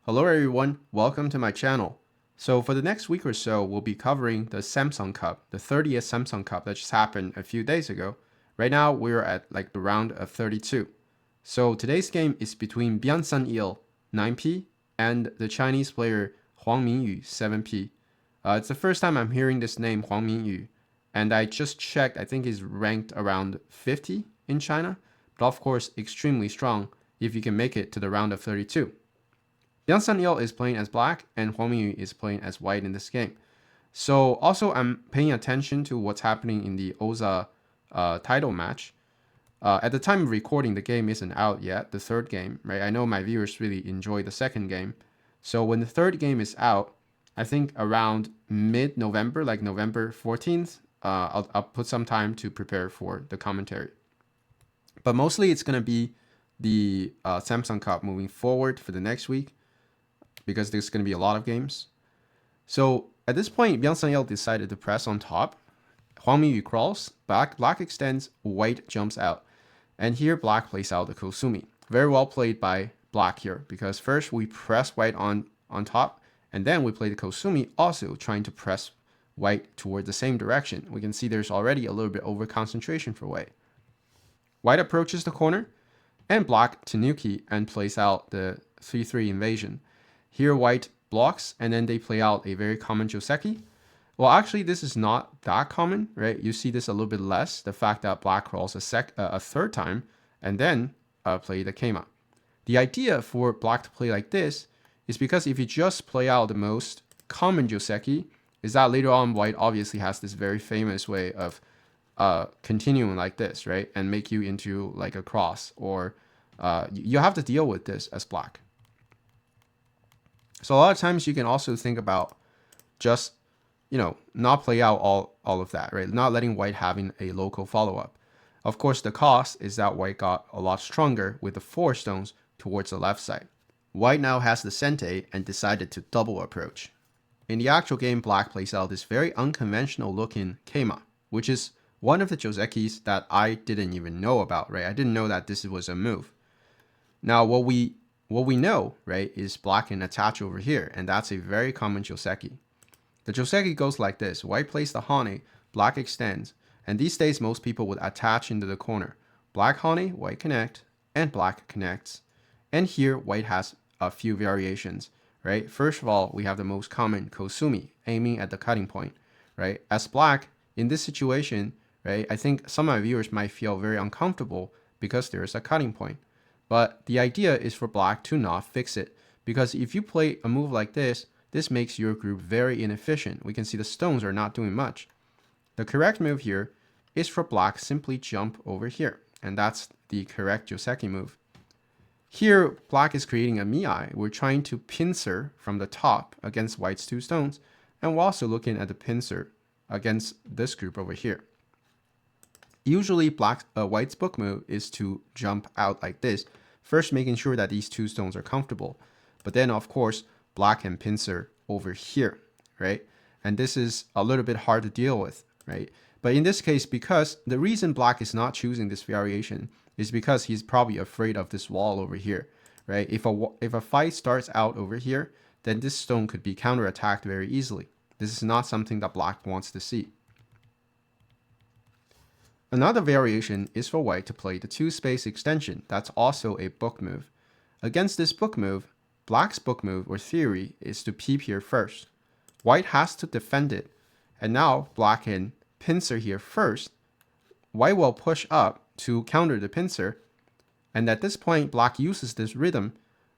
Hello everyone, welcome to my channel. So for the next week or so, we'll be covering the Samsung Cup, the 30th Samsung Cup that just happened a few days ago. Right now, we're at like the round of 32. So today's game is between Byun Sang-il, 9p, and the Chinese player Huang Mingyu, 7p. It's the first time I'm hearing this name, Huang Mingyu, and I just checked, I think he's ranked around 50 in China, but of course, extremely strong if you can make it to the round of 32. Byun Sang-il is playing as black and Huang Mingyu is playing as white in this game. So also I'm paying attention to what's happening in the Oza title match. At the time of recording, the game isn't out yet, the third game, right? I know my viewers really enjoy the second game. So when the third game is out, I think around mid-November, like November 14th, I'll put some time to prepare for the commentary. But mostly it's going to be the Samsung Cup moving forward for the next week, because there's going to be a lot of games. So at this point, Byun Sang-il decided to press on top. Huang Mingyu crawls, black extends, white jumps out. And here black plays out the Kosumi. Very well played by black here, because first we press white on top, and then we play the Kosumi, also trying to press white toward the same direction. We can see there's already a little bit over concentration for white. White approaches the corner, and black Tanuki and plays out the 3-3 invasion. Here white blocks, and then they play out a very common Joseki. Well, actually, this is not that common, right? You see this a little bit less, the fact that black crawls a third time, and then play the Keima. The idea for black to play like this is because if you just play out the most common Joseki, is that later on white obviously has this very famous way of continuing like this, right? And make you into like a cross, or you have to deal with this as black. So a lot of times you can also think about just, not play out all of that, right? Not letting white having a local follow-up. Of course, the cost is that white got a lot stronger with the 4 stones towards the left side. White now has the Sente and decided to double approach. In the actual game, black plays out this very unconventional looking Keima, which is one of the Josekis that I didn't even know about, right? I didn't know that this was a move. Now, what we know, right, is black can attach over here, and that's a very common Joseki. The Joseki goes like this. White plays the Hane, black extends, and these days most people would attach into the corner. Black Hane, white connect, and black connects. And here, white has a few variations, right? First of all, we have the most common Kosumi, aiming at the cutting point, right? As black, in this situation, right, I think some of my viewers might feel very uncomfortable because there is a cutting point. But the idea is for black to not fix it, because if you play a move like this, this makes your group very inefficient. We can see the stones are not doing much. The correct move here is for black simply jump over here, and that's the correct Joseki move. Here, black is creating a Miai. We're trying to pincer from the top against white's 2 stones, and we're also looking at the pincer against this group over here. Usually, white's book move is to jump out like this, first making sure that these 2 stones are comfortable. But then, of course, black can pincer over here, right? And this is a little bit hard to deal with, right? But in this case, because the reason black is not choosing this variation is because he's probably afraid of this wall over here, right? If a fight starts out over here, then this stone could be counterattacked very easily. This is not something that black wants to see. Another variation is for white to play the 2-space extension. That's also a book move. Against this book move, black's book move or theory is to peep here first. White has to defend it, and now black can pincer here first. White will push up to counter the pincer, and at this point, black uses this rhythm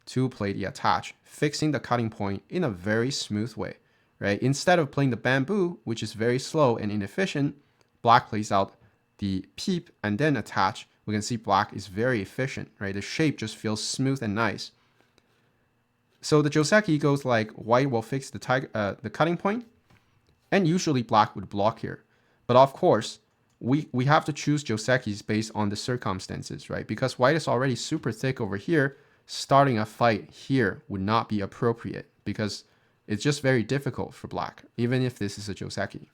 to play the attach, fixing the cutting point in a very smooth way, right? Instead of playing the bamboo, which is very slow and inefficient, black plays out the peep and then attach. We can see black is very efficient, right? The shape just feels smooth and nice. So the Joseki goes like white will fix the cutting point, and usually black would block here. But of course, we have to choose Josekis based on the circumstances, right? Because white is already super thick over here, starting a fight here would not be appropriate because it's just very difficult for black, even if this is a Joseki.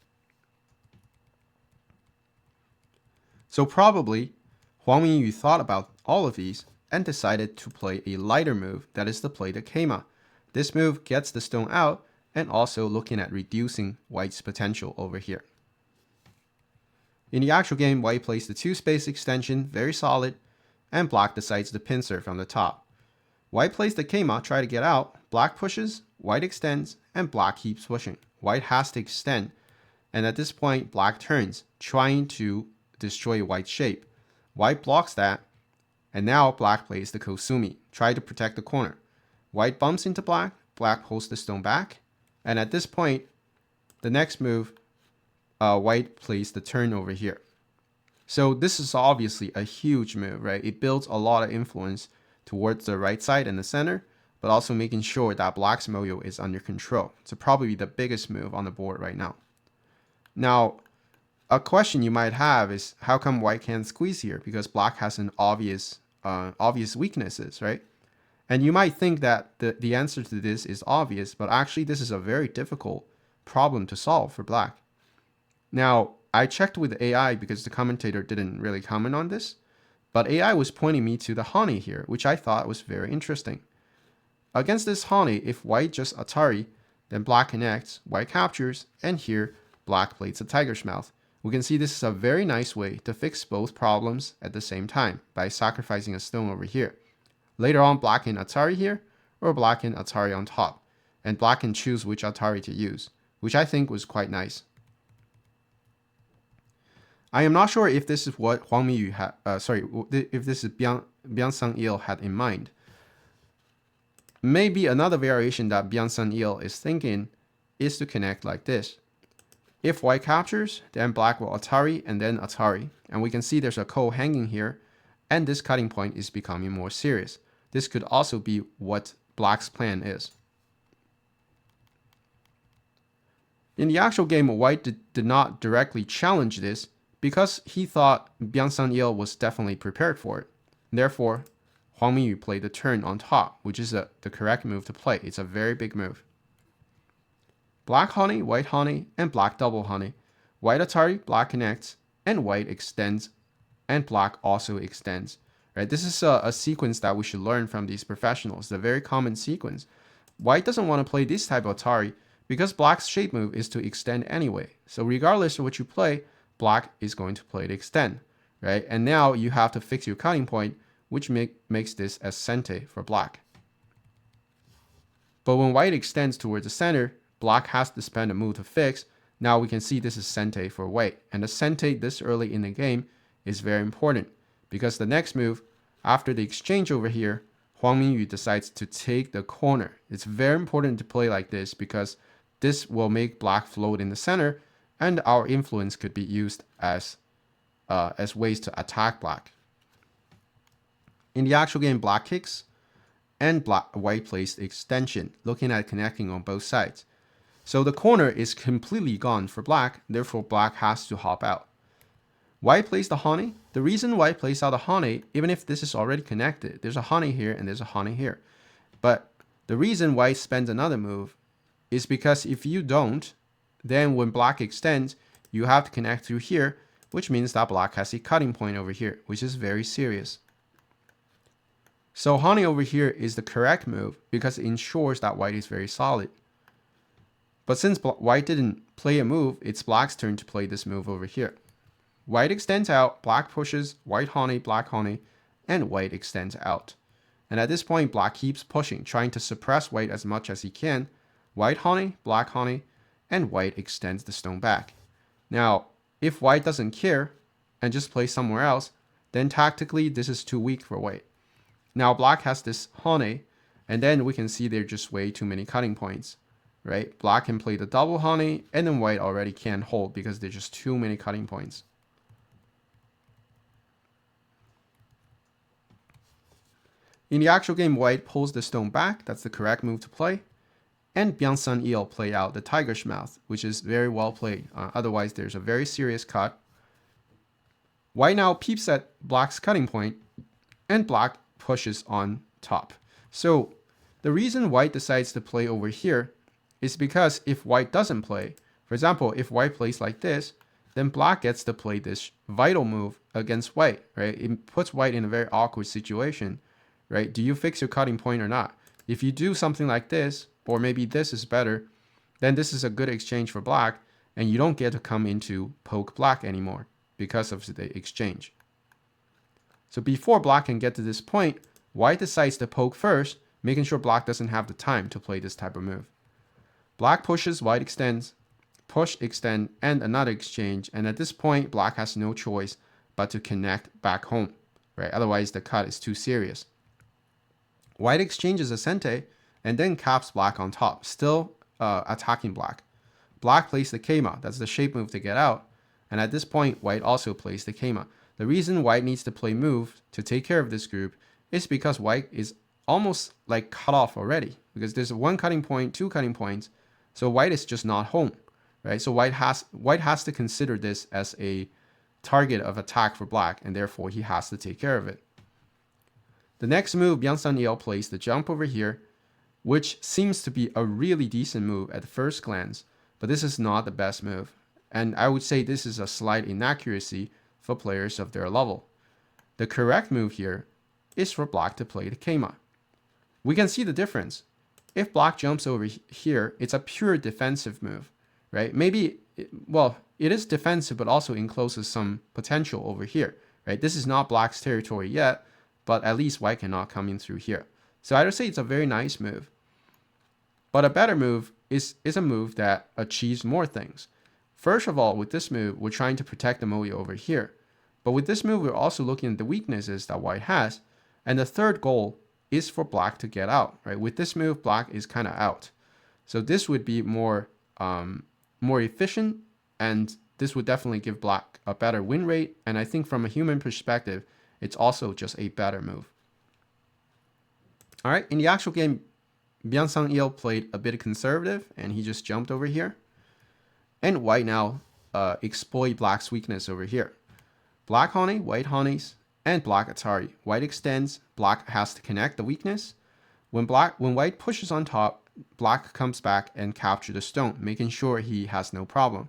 So probably Huang Mingyu thought about all of these and decided to play a lighter move, that is to play the Keima. This move gets the stone out and also looking at reducing white's potential over here. In the actual game, white plays the 2-space extension, very solid, and black decides to pincer from the top. White plays the Keima, try to get out, black pushes, white extends, and black keeps pushing. White has to extend, and at this point, black turns, trying to destroy white's shape. White blocks that, and now black plays the Kosumi, try to protect the corner. White bumps into black, black pulls the stone back, and at this point, the next move, white plays the turn over here. So this is obviously a huge move, right? It builds a lot of influence towards the right side and the center, but also making sure that black's Moyo is under control. So probably the biggest move on the board right now. Now, a question you might have is how come white can't squeeze here? Because black has an obvious weaknesses, right? And you might think that the answer to this is obvious, but actually this is a very difficult problem to solve for black. Now, I checked with AI because the commentator didn't really comment on this, but AI was pointing me to the Hani here, which I thought was very interesting. Against this Hani, if white just Atari, then black connects, white captures, and here black plays a tiger's mouth. We can see this is a very nice way to fix both problems at the same time by sacrificing a stone over here. Later on, black can Atari here, or black can Atari on top, and black can choose which Atari to use, which I think was quite nice. I am not sure if this is what Huang Mingyu had, if this is Byun Sang-il had in mind. Maybe another variation that Byun Sang-il is thinking is to connect like this. If white captures, then black will Atari and then Atari. And we can see there's a ko hanging here, and this cutting point is becoming more serious. This could also be what black's plan is. In the actual game, white did not directly challenge this, because he thought Byun Sang-il was definitely prepared for it. Therefore, Huang Mingyu played the turn on top, which is the correct move to play. It's a very big move. Black Hani, white Hani, and black double Hani. White Atari, black connects, and white extends, and black also extends. Right? This is a sequence that we should learn from these professionals, the very common sequence. White doesn't want to play this type of Atari because black's shape move is to extend anyway. So regardless of what you play, black is going to play the extend, right? And now you have to fix your cutting point, which makes this as sente for black. But when white extends towards the center, black has to spend a move to fix. Now we can see this is sente for white. And the sente this early in the game is very important because the next move, after the exchange over here, Huang Mingyu decides to take the corner. It's very important to play like this because this will make black float in the center, and our influence could be used as ways to attack black. In the actual game, black kicks, and white plays the extension, looking at connecting on both sides. So the corner is completely gone for black, therefore black has to hop out. White plays the Hani. The reason white plays out the Hani, even if this is already connected, there's a Hani here and there's a Hani here. But the reason white spends another move is because if you don't, then when black extends, you have to connect through here, which means that black has a cutting point over here, which is very serious. So Hani over here is the correct move because it ensures that white is very solid. But since white didn't play a move, it's black's turn to play this move over here. White extends out, black pushes, white Hani, black Hani, and white extends out. And at this point, black keeps pushing, trying to suppress white as much as he can. White Hani, black Hani, and white extends the stone back. Now, if white doesn't care and just plays somewhere else, then tactically this is too weak for white. Now black has this Hani, and then we can see there are just way too many cutting points, right? Black can play the double Hani, and then white already can't hold because there's just too many cutting points. In the actual game, white pulls the stone back. That's the correct move to play. And Byun Sang-il play out the tiger's mouth, which is very well played. Otherwise, there's a very serious cut. White now peeps at black's cutting point, and black pushes on top. So the reason white decides to play over here is because if white doesn't play, for example, if white plays like this, then black gets to play this vital move against white, right? It puts white in a very awkward situation, right? Do you fix your cutting point or not? If you do something like this, or maybe this is better, then this is a good exchange for black, and you don't get to come into poke black anymore because of the exchange. So before black can get to this point, white decides to poke first, making sure black doesn't have the time to play this type of move. Black pushes, white extends, push, extend, and another exchange, and at this point, black has no choice but to connect back home, right? Otherwise, the cut is too serious. White exchanges a sente, and then caps black on top, still attacking black. Black plays the keima, that's the shape move to get out, and at this point, white also plays the keima. The reason white needs to play move to take care of this group is because white is almost like cut off already, because there's one cutting point, two cutting points, so white is just not home, right? So white has to consider this as a target of attack for black, and therefore he has to take care of it. The next move, Byun Sang-il plays the jump over here, which seems to be a really decent move at first glance, but this is not the best move. And I would say this is a slight inaccuracy for players of their level. The correct move here is for black to play the keima. We can see the difference. If black jumps over here, it's a pure defensive move, right? Maybe, well, it is defensive, but also encloses some potential over here, right? This is not black's territory yet, but at least white cannot come in through here. So I would say it's a very nice move. But a better move is a move that achieves more things. First of all, with this move, we're trying to protect the Moyo over here. But with this move, we're also looking at the weaknesses that white has. And the third goal is for black to get out, right? With this move, black is kind of out. So this would be more efficient, and this would definitely give black a better win rate. And I think from a human perspective, it's also just a better move. All right, in the actual game, Byun Sang-il played a bit conservative, and he just jumped over here. And white now exploit black's weakness over here. Black honey, white honeys, and black Atari. White extends, black has to connect the weakness. When white pushes on top, black comes back and captures the stone, making sure he has no problem.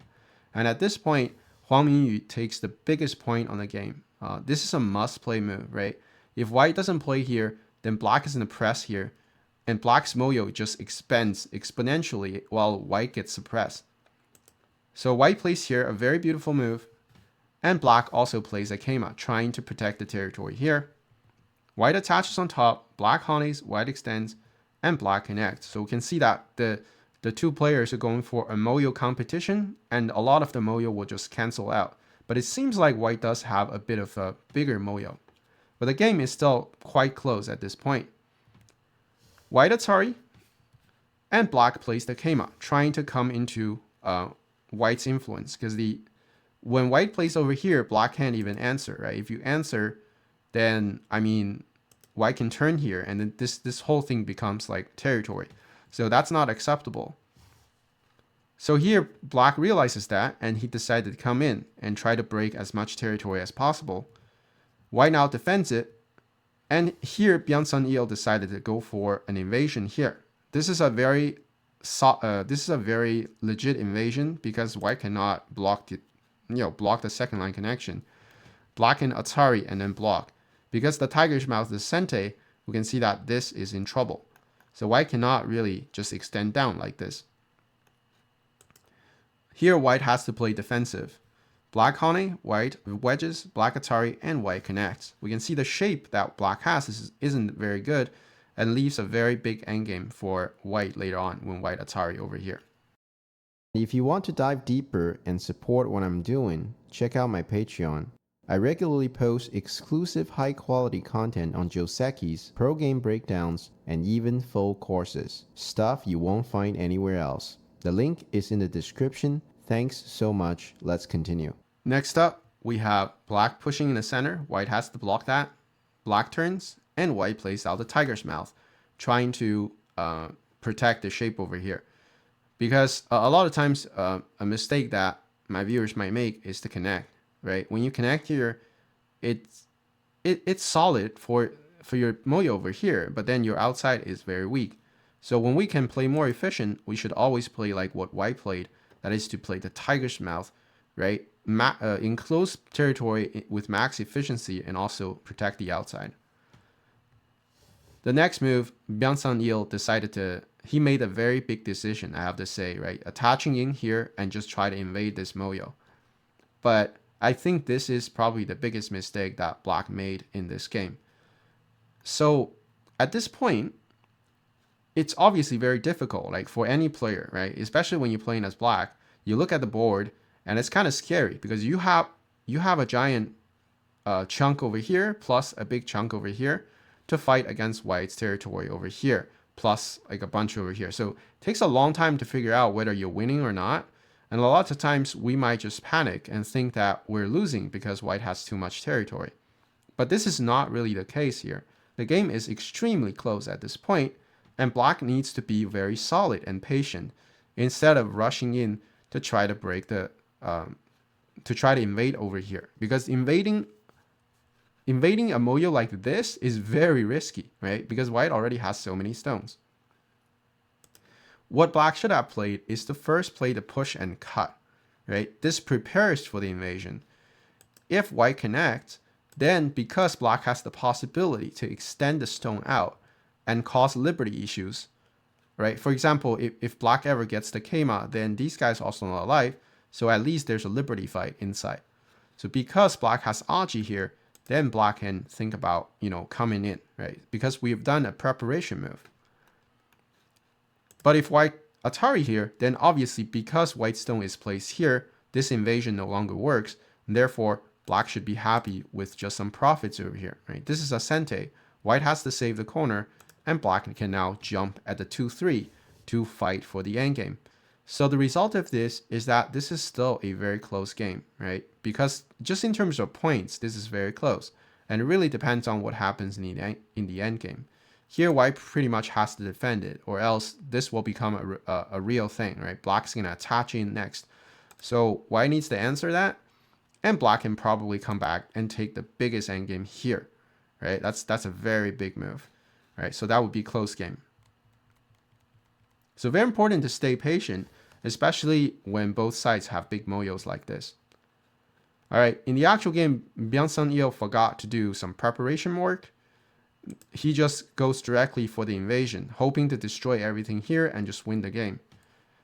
And at this point, Huang Mingyu takes the biggest point on the game. This is a must-play move, right? If white doesn't play here, then black is in the press here, and black's Moyo just expands exponentially while white gets suppressed. So white plays here a very beautiful move, and black also plays a keima, trying to protect the territory here. White attaches on top, black honeys, white extends, and black connects. So we can see that the two players are going for a Moyo competition, and a lot of the Moyo will just cancel out. But it seems like white does have a bit of a bigger Moyo. But the game is still quite close at this point. White Atari, and black plays the keima, trying to come into white's influence, because when white plays over here, black can't even answer, right? If you answer, then I mean white can turn here, and then this whole thing becomes like territory. So that's not acceptable. So here black realizes that, and he decided to come in and try to break as much territory as possible. White now defends it, and here Byun Sang-il decided to go for an invasion here. This is a very legit invasion, because white cannot block the second line connection. Black can Atari and then block. Because the tiger's mouth is sente, we can see that this is in trouble. So white cannot really just extend down like this. Here white has to play defensive. Black honey, white wedges, black Atari, and white connects. We can see the shape that black has isn't very good, and leaves a very big endgame for white later on when white Atari over here. If you want to dive deeper and support what I'm doing, check out my Patreon. I regularly post exclusive high-quality content on Joseki's pro game breakdowns and even full courses, stuff you won't find anywhere else. The link is in the description. Thanks so much. Let's continue. Next up, we have black pushing in the center. White has to block that. Black turns, and white plays out the tiger's mouth, trying to protect the shape over here. Because a lot of times, a mistake that my viewers might make is to connect, right? When you connect here, it's solid for your Moyo over here, but then your outside is very weak. So when we can play more efficient, we should always play like what white played, that is to play the tiger's mouth, right? Enclose territory with max efficiency and also protect the outside. The next move, Byun Sang-il he made a very big decision, I have to say, right? Attaching in here and just try to invade this Moyo. But I think this is probably the biggest mistake that Black made in this game. So at this point, it's obviously very difficult, like for any player, right? Especially when you're playing as Black, you look at the board and it's kind of scary because you have a giant chunk over here plus a big chunk over here to fight against White's territory over here, plus like a bunch over here. So it takes a long time to figure out whether you're winning or not. And a lot of times we might just panic and think that we're losing because White has too much territory. But this is not really the case here. The game is extremely close at this point, and Black needs to be very solid and patient instead of rushing in to try to break the to try to invade over here, because invading a Moyo like this is very risky, right? Because White already has so many stones. What Black should have played is to first play the push and cut, right? This prepares for the invasion. If White connects, then because Black has the possibility to extend the stone out and cause liberty issues, right? For example, if Black ever gets the Keima, then these guys are also not alive, so at least there's a liberty fight inside. So because Black has Aji here, then Black can think about, coming in, right? Because we've done a preparation move. But if White Atari here, then obviously because White stone is placed here, this invasion no longer works, and therefore Black should be happy with just some profits over here, right? This is a Sente. White has to save the corner, and Black can now jump at the 2-3 to fight for the endgame. So the result of this is that this is still a very close game, right? Because just in terms of points, this is very close. And it really depends on what happens in the endgame. Here, White pretty much has to defend it, or else this will become a real thing, right? Black's going to attach in next. So White needs to answer that, and Black can probably come back and take the biggest endgame here, right? That's a very big move, right? So that would be close game. So very important to stay patient, especially when both sides have big Moyos like this. All right, in the actual game, Byun Sang-il forgot to do some preparation work. He just goes directly for the invasion, hoping to destroy everything here and just win the game.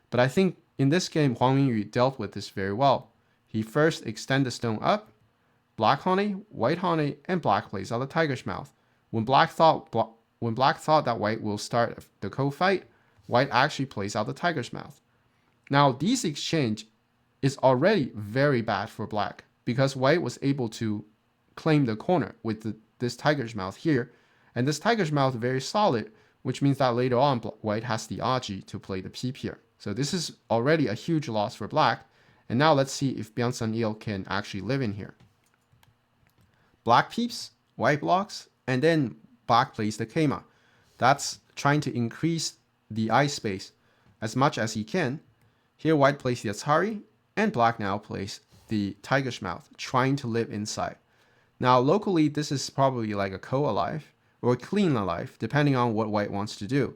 But I think in this game, Huang Mingyu dealt with this very well. He first extended the stone up, Black honey, White honey, and Black plays out the tiger's mouth. When Black thought that White will start the co-fight, White actually plays out the tiger's mouth. Now, this exchange is already very bad for Black because White was able to claim the corner with this tiger's mouth here. And this tiger's mouth is very solid, which means that later on, White has the Aji to play the peep here. So this is already a huge loss for Black. And now let's see if Byun Sang-il can actually live in here. Black peeps, White blocks, and then Black plays the Keima. That's trying to increase the eye space as much as he can. Here, White plays the Atari, and Black now plays the tiger's mouth, trying to live inside. Now, locally, this is probably like a co-alive or a clean alive, depending on what White wants to do.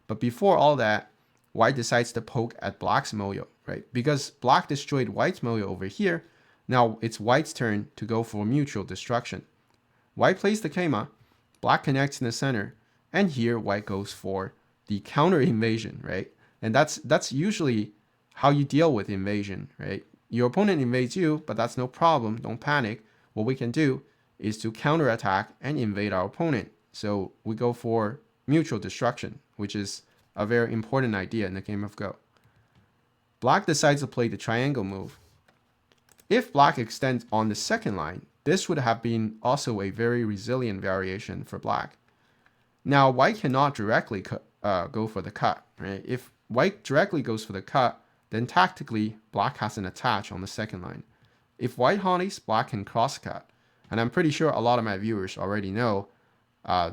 But before all that, White decides to poke at Black's Moyo, right? Because Black destroyed White's Moyo over here, now it's White's turn to go for mutual destruction. White plays the Keima, Black connects in the center, and here White goes for the counter invasion, right? And that's usually how you deal with invasion, right? Your opponent invades you, but that's no problem. Don't panic. What we can do is to counterattack and invade our opponent. So we go for mutual destruction, which is a very important idea in the game of Go. Black decides to play the triangle move. If Black extends on the second line, this would have been also a very resilient variation for Black. Now, White cannot directly go for the cut, right? If White directly goes for the cut, then tactically, Black has an attach on the second line. If White honeys, Black can cross cut. And I'm pretty sure a lot of my viewers already know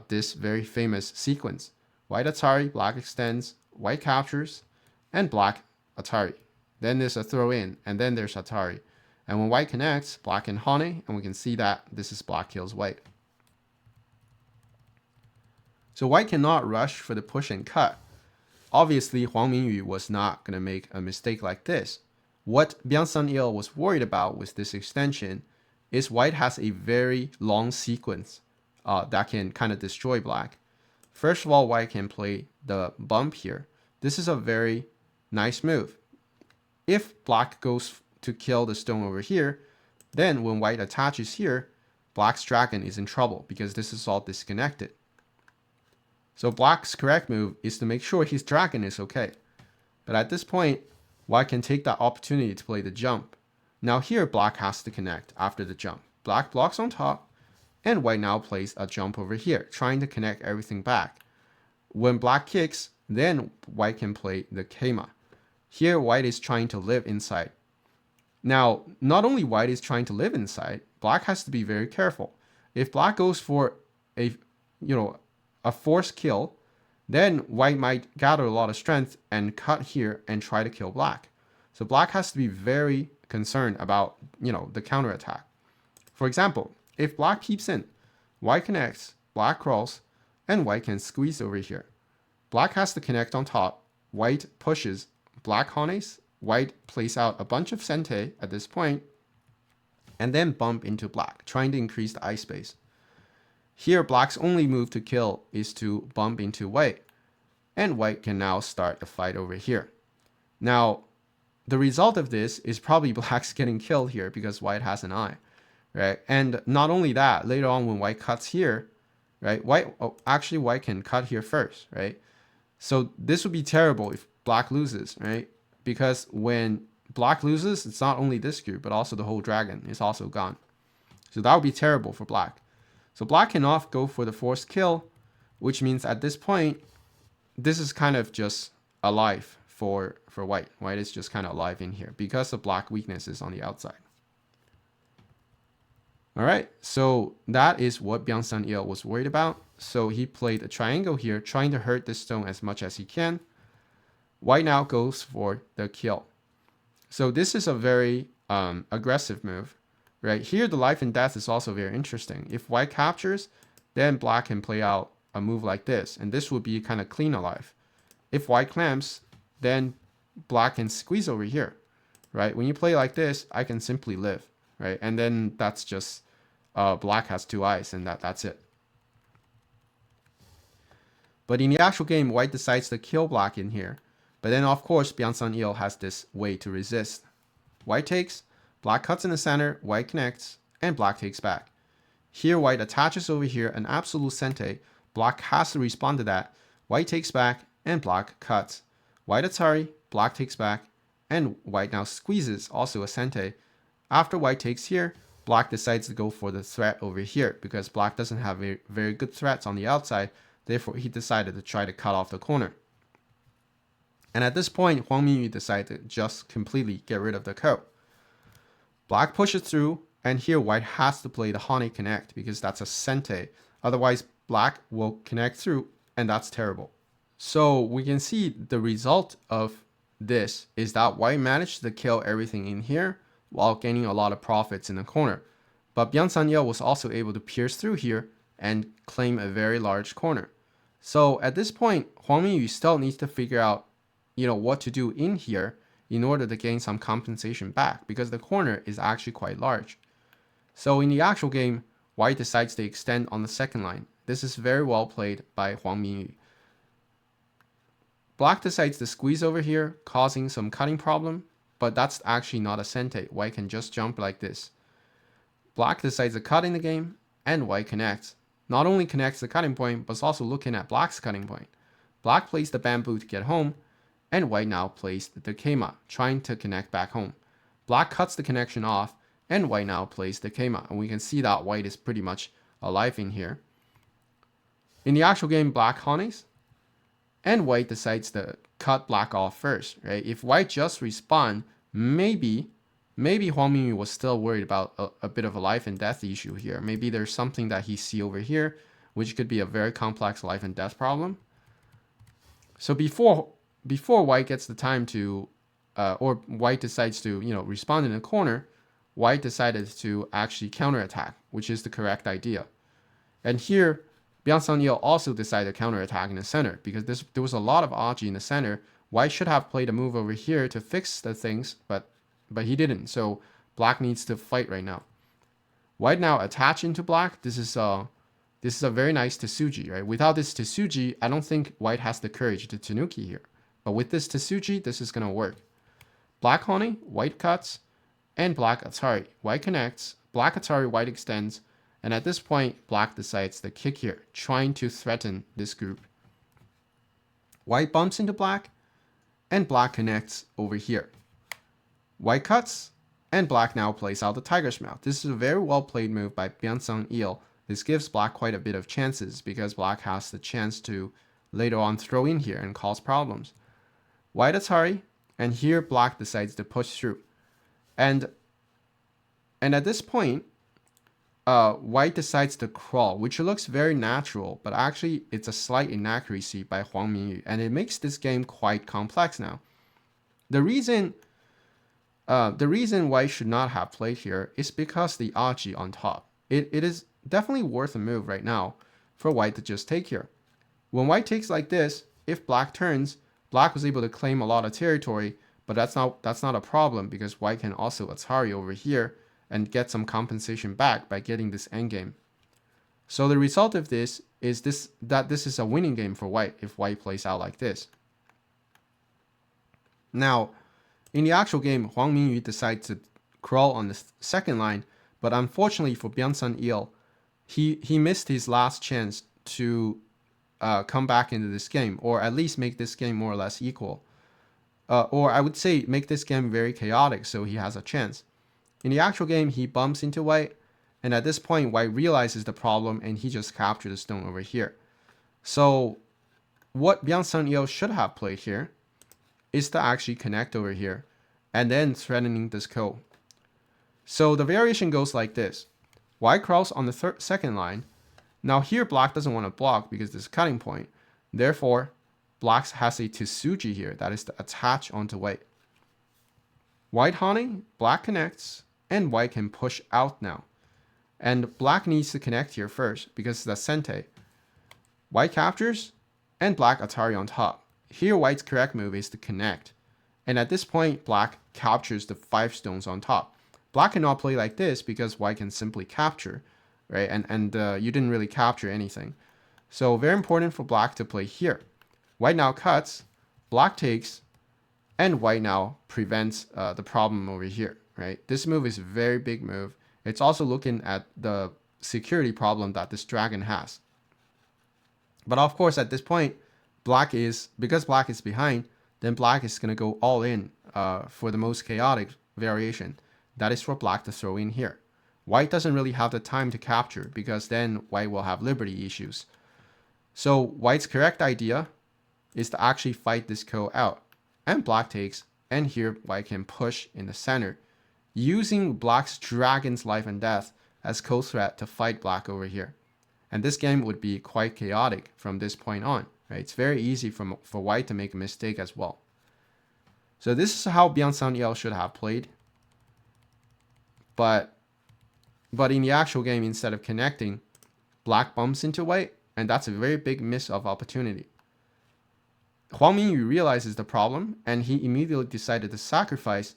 this very famous sequence. White Atari, Black extends, White captures, and Black Atari. Then there's a throw in, and then there's Atari. And when White connects, Black can honey, and we can see that this is Black kills White. So White cannot rush for the push and cut. Obviously, Huang Mingyu was not going to make a mistake like this. What Byun Sang-il was worried about with this extension is White has a very long sequence that can kind of destroy Black. First of all, white can play the bump here. This is a very nice move. If black goes to kill the stone over here, then when white attaches here, black's dragon is in trouble because this is all disconnected. So black's correct move is to make sure his dragon is okay. But at this point, white can take that opportunity to play the jump. Now here, black has to connect after the jump. Black blocks on top, and white now plays a jump over here, trying to connect everything back. When black kicks, then white can play the keima. Here, white is trying to live inside. Now, not only white is trying to live inside, black has to be very careful. If black goes for a forced kill, then white might gather a lot of strength and cut here and try to kill black. So black has to be very concerned about, the counterattack. For example, if black keeps in, white connects, black crawls, and white can squeeze over here. Black has to connect on top, white pushes, black hones, white plays out a bunch of sente at this point, and then bump into black, trying to increase the ice space. Here, black's only move to kill is to bump into white, and white can now start the fight over here. Now, the result of this is probably black's getting killed here because white has an eye, right? And not only that, later on when white cuts here, right? White can cut here first, right? So this would be terrible if black loses, right? Because when black loses, it's not only this group, but also the whole dragon is also gone. So that would be terrible for black. So black cannot go for the forced kill, which means at this point, this is kind of just alive for white. White is just kind of alive in here because of black weaknesses on the outside. All right, so that is what Byun Sang-il was worried about. So he played a triangle here, trying to hurt this stone as much as he can. White now goes for the kill. So this is a very aggressive move, right? Here, the life and death is also very interesting. If white captures, then black can play out a move like this, and this would be kind of clean alive. If white clamps, then black can squeeze over here, right? When you play like this, I can simply live, right? And then that's just black has 2 eyes, and that's it. But in the actual game, white decides to kill black in here. But then, of course, Byun Sang-il has this way to resist. White takes, black cuts in the center, white connects, and black takes back. Here, white attaches over here an absolute sente. Black has to respond to that. White takes back, and black cuts. White Atari, black takes back, and white now squeezes, also a sente. After white takes here, black decides to go for the threat over here because black doesn't have very, very good threats on the outside. Therefore, he decided to try to cut off the corner. And at this point, Huang Mingyu decided to just completely get rid of the ko. Black pushes through, and here white has to play the Hane connect because that's a sente. Otherwise, black will connect through, and that's terrible. So we can see the result of this is that white managed to kill everything in here while gaining a lot of profits in the corner. But Byun Sang-il was also able to pierce through here and claim a very large corner. So at this point, Huang Mingyu still needs to figure out what to do in here in order to gain some compensation back because the corner is actually quite large. So in the actual game, white decides to extend on the second line. This is very well played by Huang Mingyu. Black decides to squeeze over here, causing some cutting problem, but that's actually not a sente. White can just jump like this. Black decides to cut in the game, and white connects. Not only connects the cutting point, but is also looking at black's cutting point. Black plays the bamboo to get home, and white now plays the keima, trying to connect back home. Black cuts the connection off, and white now plays the keima, and we can see that white is pretty much alive in here. In the actual game, black hones, and white decides to cut black off first, right? If white just respawn, maybe Huang Mingyu was still worried about a bit of a life and death issue here. Maybe there's something that he see over here, which could be a very complex life and death problem. So before white gets the time to, or white decides to, respond in a corner, white decided to actually counterattack, which is the correct idea. And here, Byun Sang-il also decided to counterattack in the center because there was a lot of Aji in the center. White should have played a move over here to fix the things, but he didn't. So black needs to fight right now. White now attach into black. This is This is a very nice Tsuji, right? Without this Tsuji, I don't think white has the courage to Tanuki here. But with this Tsuji, this is going to work. Black Honey, white cuts, and black Atari. White connects, black Atari, white extends, and at this point, black decides to kick here, trying to threaten this group. White bumps into black, and black connects over here. White cuts, and black now plays out the tiger's mouth. This is a very well played move by Byun Sang-il. This gives black quite a bit of chances because black has the chance to later on throw in here and cause problems. White Atari, and here black decides to push through. And at this point, white decides to crawl, which looks very natural, but actually it's a slight inaccuracy by Huang Mingyu, and it makes this game quite complex now. The reason white should not have played here is because the Aji on top. It is definitely worth a move right now for white to just take here. When white takes like this, if black turns, black was able to claim a lot of territory, but that's not a problem because white can also Atari over here and get some compensation back by getting this endgame. So the result of this is that this is a winning game for white if white plays out like this. Now, in the actual game, Huang Mingyu decides to crawl on the second line, but unfortunately for Byun Sang-il, he missed his last chance to come back into this game, or at least make this game more or less equal. Or I would say make this game very chaotic so he has a chance. In the actual game, he bumps into white, and at this point, white realizes the problem and he just captured the stone over here. So what Byun Sang-il should have played here is to actually connect over here and then threatening this ko. So the variation goes like this. White crawls on the second line. Now here black doesn't want to block because this is cutting point. Therefore, black has a Tsuji here, that is to attach onto white. White honey, black connects, and white can push out now. And black needs to connect here first because it's a sente. White captures, and black Atari on top. Here white's correct move is to connect. And at this point, black captures the 5 stones on top. Black cannot play like this because white can simply capture, right? And you didn't really capture anything. So very important for black to play here. White now cuts, black takes, and white now prevents the problem over here, right? This move is a very big move. It's also looking at the security problem that this dragon has. But of course, at this point, because black is behind, then black is going to go all in for the most chaotic variation. That is for black to throw in here. White doesn't really have the time to capture because then white will have liberty issues. So white's correct idea is to actually fight this ko out. And black takes, and here white can push in the center, using black's dragon's life and death as co-threat to fight black over here. And this game would be quite chaotic from this point on. Right? It's very easy for white to make a mistake as well. So this is how Byun Sang-il should have played. But in the actual game, instead of connecting, black bumps into white, and that's a very big miss of opportunity. Huang Mingyu realizes the problem, and he immediately decided to sacrifice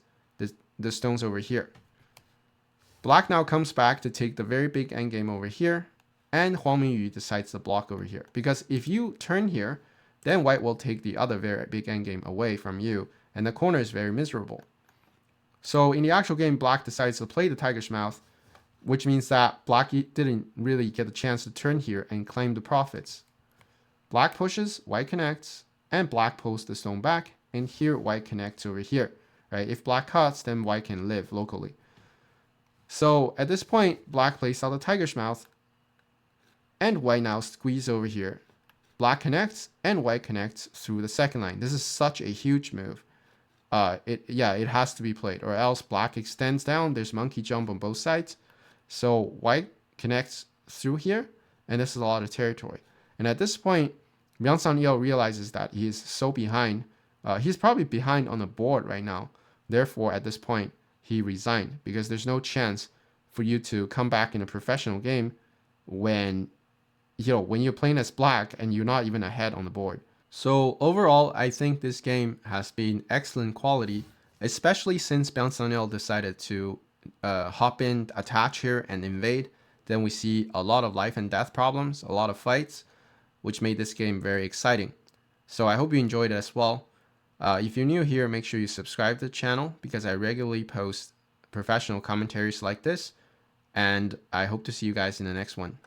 the stones over here. Black now comes back to take the very big endgame over here, and Huang Mingyu decides to block over here. Because if you turn here, then white will take the other very big endgame away from you, and the corner is very miserable. So in the actual game, black decides to play the tiger's mouth, which means that black didn't really get a chance to turn here and claim the profits. Black pushes, white connects, and black pulls the stone back, and here white connects over here. Right? If black cuts, then white can live locally. So at this point, black plays out the tiger's mouth, and white now squeeze over here. Black connects, and white connects through the second line. This is such a huge move. It has to be played, or else black extends down. There's monkey jump on both sides. So white connects through here, and this is a lot of territory. And at this point, Byun Sang-il realizes that he is so behind. He's probably behind on the board right now. Therefore, at this point, he resigned because there's no chance for you to come back in a professional game when you're playing as black and you're not even ahead on the board. So overall, I think this game has been excellent quality, especially since Byun Sang-il decided to hop in, attach here, and invade. Then we see a lot of life and death problems, a lot of fights, which made this game very exciting. So I hope you enjoyed it as well. If you're new here, make sure you subscribe to the channel because I regularly post professional commentaries like this, and I hope to see you guys in the next one.